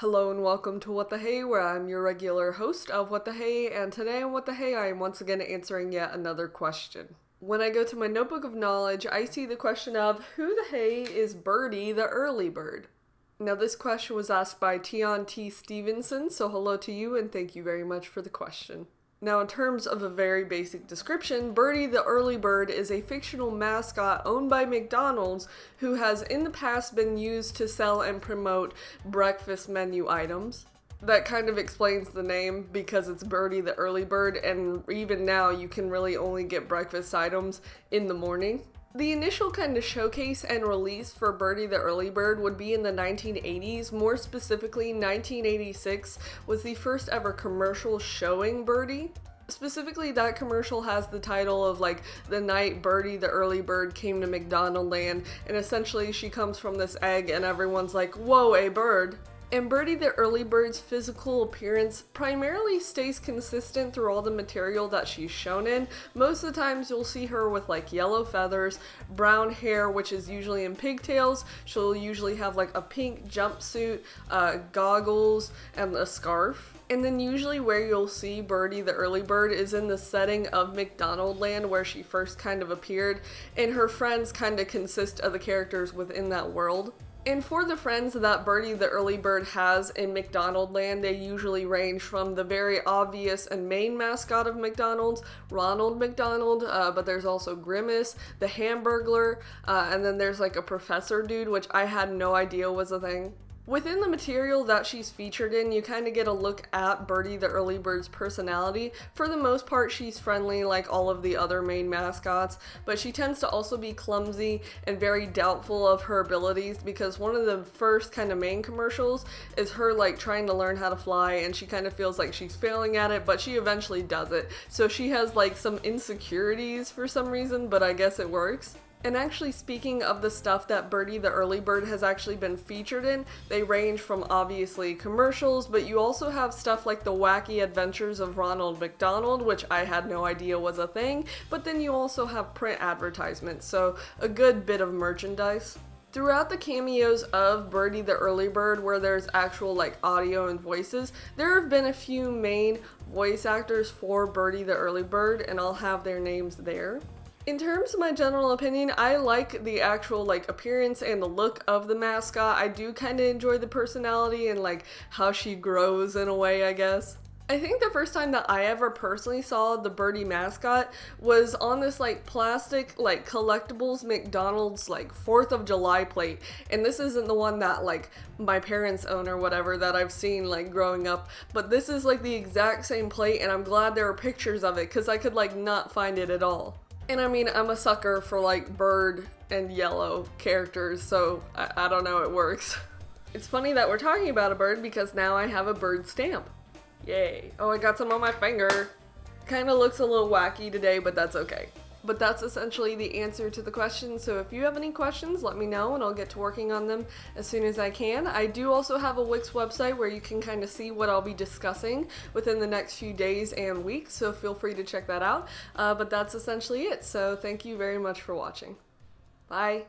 Hello and welcome to What the Hey, where I'm your regular host of What the Hey, and today on What the Hey I am once again answering yet another question. When I go to my notebook of knowledge, I see the question of, who the hey is Birdie the early bird? Now this question was asked by Teon T. Stevenson, so hello to you and thank you very much for the question. Now, in terms of a very basic description, Birdie the Early Bird is a fictional mascot owned by McDonald's who has in the past been used to sell and promote breakfast menu items. That kind of explains the name because it's Birdie the Early Bird, and even now you can really only get breakfast items in the morning. The initial kind of showcase and release for Birdie the Early Bird would be in the 1980s. More specifically, 1986 was the first ever commercial showing Birdie. Specifically, that commercial has the title of the night Birdie the Early Bird came to McDonald Land, and essentially she comes from this egg and everyone's like, whoa, a bird. And Birdie the Early Bird's physical appearance primarily stays consistent through all the material that she's shown in. Most of the times you'll see her with yellow feathers, brown hair, which is usually in pigtails. She'll usually have a pink jumpsuit, goggles, and a scarf. And then usually where you'll see Birdie the Early Bird is in the setting of McDonald Land where she first kind of appeared, and her friends kind of consist of the characters within that world. And for the friends that Birdie the Early Bird has in McDonald Land, they usually range from the very obvious and main mascot of McDonald's, Ronald McDonald, but there's also Grimace, the Hamburglar, and then there's a professor dude, which I had no idea was a thing. Within the material that she's featured in, you kind of get a look at Birdie the Early Bird's personality. For the most part, she's friendly like all of the other main mascots, but she tends to also be clumsy and very doubtful of her abilities because one of the first kind of main commercials is her trying to learn how to fly, and she kind of feels like she's failing at it, but she eventually does it. So she has some insecurities for some reason, but I guess it works. And actually, speaking of the stuff that Birdie the Early Bird has actually been featured in, they range from obviously commercials, but you also have stuff like the Wacky Adventures of Ronald McDonald, which I had no idea was a thing, but then you also have print advertisements, so a good bit of merchandise. Throughout the cameos of Birdie the Early Bird, where there's actual audio and voices, there have been a few main voice actors for Birdie the Early Bird, and I'll have their names there. In terms of my general opinion, I like the actual appearance and the look of the mascot. I do kind of enjoy the personality and how she grows in a way, I guess. I think the first time that I ever personally saw the Birdie mascot was on this plastic collectibles McDonald's 4th of July plate, and this isn't the one that my parents own or whatever that I've seen growing up, but this is the exact same plate, and I'm glad there are pictures of it because I could not find it at all. And I mean, I'm a sucker for bird and yellow characters, so I don't know, it works. It's funny that we're talking about a bird because now I have a bird stamp. Yay. Oh, I got some on my finger. Kinda looks a little wacky today, but that's okay. But that's essentially the answer to the question, so if you have any questions, let me know and I'll get to working on them as soon as I can. I do also have a Wix website where you can kind of see what I'll be discussing within the next few days and weeks, so feel free to check that out. But that's essentially it, so thank you very much for watching. Bye!